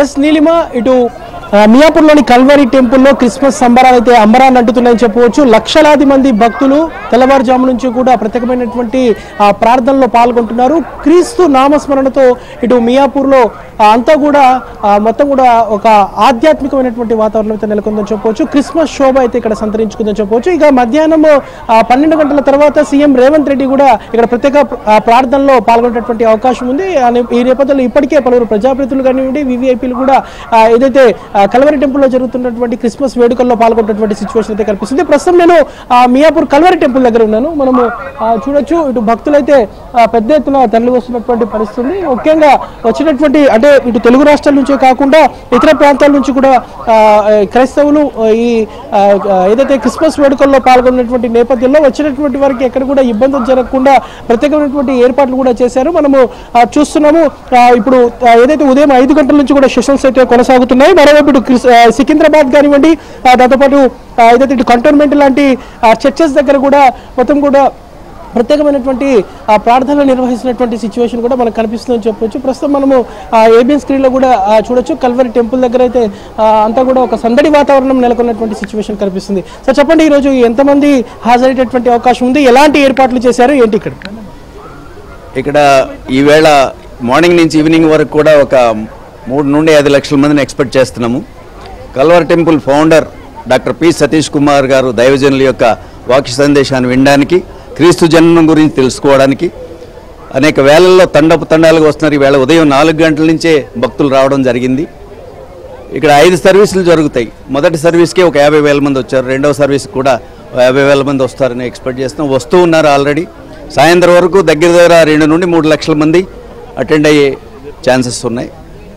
Yes Neelima ఇటు మియాపూర్లోని Calvary టెంపుల్లో Christmas సంబరాలు అయితే అంబరాన్ని అంటున్నాయని చెప్పవచ్చు. లక్షలాది మంది భక్తులు తెల్లవారుజాము నుంచి కూడా ప్రత్యేకమైనటువంటి ప్రార్థనలో పాల్గొంటున్నారు. క్రీస్తు నామస్మరణతో ఇటు మియాపూర్లో అంతా కూడా మొత్తం కూడా ఒక ఆధ్యాత్మికమైనటువంటి వాతావరణం అయితే నెలకొందని చెప్పవచ్చు. క్రిస్మస్ శోభ అయితే ఇక్కడ సంతరించుకుందని చెప్పవచ్చు. ఇక మధ్యాహ్నం 12 గంటల తర్వాత సీఎం రేవంత్ రెడ్డి కూడా ఇక్కడ ప్రత్యేక ప్రార్థనలో పాల్గొనేటువంటి అవకాశం ఉంది. ఈ నేపథ్యంలో ఇప్పటికే పలువురు ప్రజాప్రతినిధులు కానివ్వండి, వివిఐపీలు కూడా ఏదైతే కల్వరి టెంపుల్లో జరుగుతున్నటువంటి క్రిస్మస్ వేడుకల్లో పాల్గొన్నటువంటి సిచ్యువేషన్ అయితే కనిపిస్తుంది. ప్రస్తుతం నేను మియాపూర్ కల్వరి టెంపుల్ దగ్గర ఉన్నాను. మనము చూడొచ్చు ఇటు భక్తులైతే పెద్ద ఎత్తున తరలి వస్తున్నటువంటి పరిస్థితి. ముఖ్యంగా వచ్చినటువంటి అంటే ఇటు తెలుగు రాష్ట్రాల నుంచే కాకుండా ఇతర ప్రాంతాల నుంచి కూడా క్రైస్తవులు ఈ ఏదైతే క్రిస్మస్ వేడుకల్లో పాల్గొన్నటువంటి నేపథ్యంలో వచ్చినటువంటి వారికి ఎక్కడ కూడా ఇబ్బందులు జరగకుండా ప్రత్యేకమైనటువంటి ఏర్పాట్లు కూడా చేశారు. మనము చూస్తున్నాము. ఇప్పుడు ఏదైతే ఉదయం 5 గంటల నుంచి కూడా సెషన్స్ అయితే కొనసాగుతున్నాయి. మరోవైపు ఇటు సికింద్రాబాద్ కానివ్వండి, దాంతోపాటు ఏదైతే ఇటు కంటోన్మెంట్ లాంటి చర్చెస్ దగ్గర కూడా మొత్తం కూడా ప్రత్యేకమైనటువంటి ప్రార్థనలు నిర్వహిస్తున్నటువంటి సిచ్యువేషన్ కూడా మనకు కనిపిస్తుందని చెప్పవచ్చు. ప్రస్తుతం మనము ఏబిఎన్ స్క్రీన్లో కూడా చూడొచ్చు. కల్వరి టెంపుల్ దగ్గర అయితే అంతా కూడా ఒక సందడి వాతావరణం నెలకొన్నటువంటి సిచ్యువేషన్ కనిపిస్తుంది. సార్ చెప్పండి, ఈరోజు ఎంతమంది హాజరయ్యేటటువంటి అవకాశం ఉంది, ఎలాంటి ఏర్పాట్లు చేశారు ఏంటి? ఇక్కడ ఈవేళ మార్నింగ్ నుంచి ఈవినింగ్ వరకు కూడా ఒక 3 నుండి 5 లక్షల మందిని ఎక్స్పెక్ట్ చేస్తున్నాము. Calvary temple founder doctor P Satish Kumar గారు దైవజనుల యొక్క వాక్య సందేశాన్ని వినడానికి, క్రీస్తు జన్మం గురించి తెలుసుకోవడానికి అనేక వేళల్లో తండాలుగా వస్తున్నారు. ఈవేళ ఉదయం 4 గంటల నుంచే భక్తులు రావడం జరిగింది. ఇక్కడ 5 సర్వీసులు జరుగుతాయి. మొదటి సర్వీస్కి ఒక 50,000 మంది వచ్చారు. రెండవ సర్వీస్కి కూడా 50,000 మంది వస్తారని ఎక్స్పెక్ట్ చేస్తున్నాం. వస్తూ ఉన్నారు ఆల్రెడీ. సాయంత్రం వరకు దగ్గర 2 నుండి 3 లక్షల మంది అటెండ్ అయ్యే ఛాన్సెస్ ఉన్నాయి.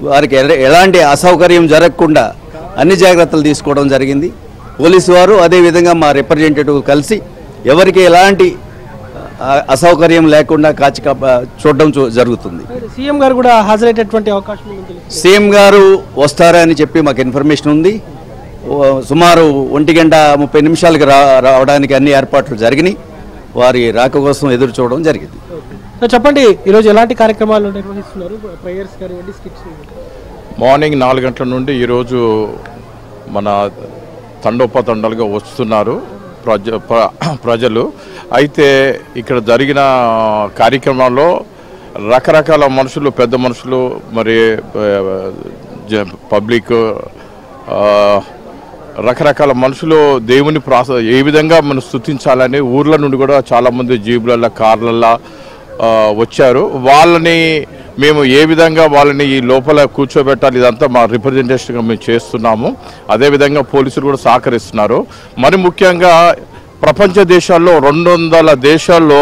వారికి ఎలాంటి అసౌకర్యం జరగకుండా అన్ని జాగ్రత్తలు తీసుకోవడం జరిగింది. పోలీసు వారు అదేవిధంగా మా రిప్రజెంటేటివ్ కలిసి ఎవరికి ఎలాంటి అసౌకర్యం లేకుండా చూడడం జరుగుతుంది. సీఎం గారు కూడా హాజరయ్యేటటువంటి అవకాశం ఉంది. సీఎం గారు వస్తారని చెప్పి మాకు ఇన్ఫర్మేషన్ ఉంది. సుమారు 1:30 రావడానికి అన్ని ఏర్పాట్లు జరిగినాయి. వారి రాక కోసం ఎదురు చూడడం జరిగింది. చెప్పండి, ఈరోజు ఎలాంటి కార్యక్రమాలు నిర్వహిస్తున్నారు? ప్రేయర్స్ కానివ్వండి, స్కిట్స్. మార్నింగ్ 4 గంటల నుండి ఈరోజు మన తండోపతండాలుగా వస్తున్నారు ప్రజలు. అయితే ఇక్కడ జరిగిన కార్యక్రమాల్లో రకరకాల మనుషులు, పెద్ద మనుషులు, మరి పబ్లిక్, రకరకాల మనుషులు దేవుని ఏ విధంగా మనం స్తుతించాలని ఊర్ల నుండి కూడా చాలామంది జీబులలో, కార్లల్లో వచ్చారు. వాళ్ళని మేము ఏ విధంగా వాళ్ళని ఈ లోపల కూర్చోబెట్టాలి, ఇదంతా మా రిప్రజెంటేషన్గా మేము చేస్తున్నాము. అదేవిధంగా పోలీసులు కూడా సహకరిస్తున్నారు. మరి ముఖ్యంగా ప్రపంచ దేశాల్లో 200 దేశాల్లో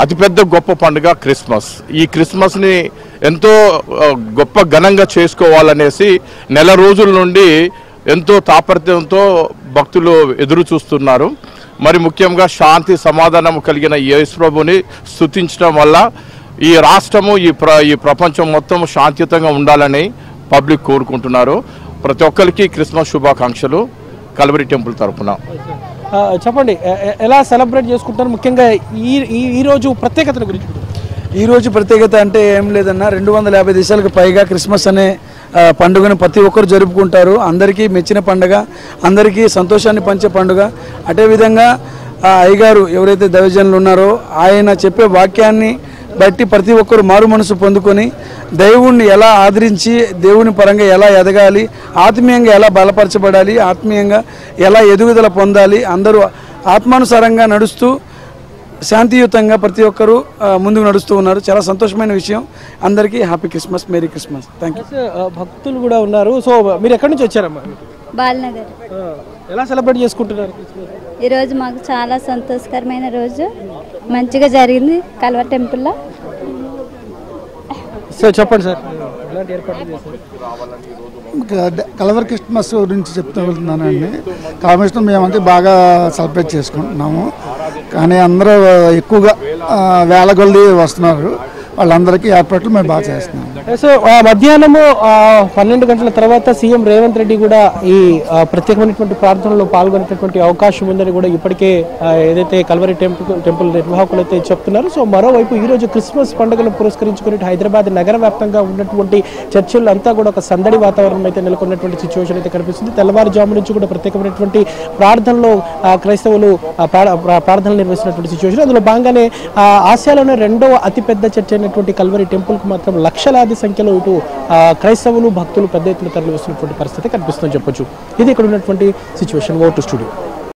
అతిపెద్ద గొప్ప పండుగ క్రిస్మస్. ఈ క్రిస్మస్ని ఎంతో గొప్ప ఘనంగా చేసుకోవాలనేసి నెల రోజుల నుండి ఎంతో తాపత్రయంతో భక్తులు ఎదురు చూస్తున్నారు. మరి ముఖ్యంగా శాంతి సమాధానం కలిగిన యేసు ప్రభుని స్తుతించడం వల్ల ఈ రాష్ట్రము ఈ ప్రపంచం మొత్తం శాంతియుతంగా ఉండాలని పబ్లిక్ కోరుకుంటున్నారు. ప్రతి ఒక్కరికి క్రిస్మస్ శుభాకాంక్షలు కల్వరి టెంపుల్ తరఫున. చెప్పండి, ఎలా సెలబ్రేట్ చేసుకుంటారు? ముఖ్యంగా ఈ రోజు ప్రత్యేకత గురించి. ఈరోజు ప్రత్యేకత అంటే ఏం లేదన్నా, 250 దేశాలకు పైగా క్రిస్మస్ అనే పండుగను ప్రతి ఒక్కరు జరుపుకుంటారు. అందరికీ మెచ్చిన పండుగ, అందరికీ సంతోషాన్ని పంచే పండుగ. అదేవిధంగా అయ్యగారు ఎవరైతే దైవజనులు ఉన్నారో ఆయన చెప్పే వాక్యాన్ని బట్టి ప్రతి ఒక్కరు మారు మనసు పొందుకొని దేవుణ్ణి ఎలా ఆదరించి, దేవుని పరంగా ఎలా ఎదగాలి, ఆత్మీయంగా ఎలా బలపరచబడాలి, ఆత్మీయంగా ఎలా ఎదుగుదల పొందాలి, అందరూ ఆత్మానుసారంగా నడుస్తూ శాంతియుతంగా ప్రతి ఒక్కరూ ముందుకు నడుస్తూ ఉన్నారు. చాలా సంతోషమైన విషయం. అందరికీ happy Christmas, merry Christmas. Thank you. భక్తులు కూడా ఉన్నారు. సో మీరు ఎక్కడి నుంచి వచ్చారమ్మా? బాలనగర్. ఎలా సెలబ్రేట్ చేసుకుంటున్నారు? ఈరోజు మాకు చాలా సంతోషకరమైన రోజు, మంచిగా జరిగింది కల్వరి టెంపుల్లో. సార్ చెప్పండి సార్, ఎలాంటి ఏర్పాట్లు చేశారు? కల్వరి క్రిస్మస్ గురించి చెప్తూ వెళ్తున్నానండి. కల్వరి మేమంతా బాగా సెలబ్రేట్ చేసుకుంటున్నాము. కానీ అందరూ ఎక్కువగా వేల కొలది వస్తున్నారు. వాళ్ళందరికీ ఏర్పాట్లు మేము బాగా చేస్తున్నాం. సో మధ్యాహ్నము 12 గంటల తర్వాత సీఎం రేవంత్ రెడ్డి కూడా ఈ ప్రత్యేకమైనటువంటి ప్రార్థనలో పాల్గొనేటటువంటి అవకాశం ఉందని కూడా ఇప్పటికే ఏదైతే కల్వరి టెంపుల్ నిర్వాహకులు అయితే చెప్తున్నారు. సో మరోవైపు ఈ రోజు క్రిస్మస్ పండుగను పురస్కరించుకుని హైదరాబాద్ నగర వ్యాప్తంగా ఉన్నటువంటి చర్చిల్లో అంతా కూడా ఒక సందడి వాతావరణం అయితే నెలకొన్నటువంటి సిచ్యువేషన్ అయితే కనిపిస్తుంది. తెల్లవారుజాము నుంచి కూడా ప్రత్యేకమైనటువంటి ప్రార్థనలో క్రైస్తవులు ప్రార్థనలు నిర్వహిస్తున్నటువంటి సిచ్యువేషన్. అందులో భాగంగానే ఆసియాలోనే రెండవ అతిపెద్ద చర్చ్ అయినటువంటి కల్వరి టెంపుల్కు మాత్రం లక్షలాది సంఖ్యలో ఇటు క్రైస్తవులు భక్తులు పెద్ద ఎత్తున తరలి వస్తున్నటువంటి పరిస్థితి కనిపిస్తుందని చెప్పొచ్చు. ఇది ఇక్కడ ఉన్నటువంటి సిచ్యువేషన్. Oh to studio.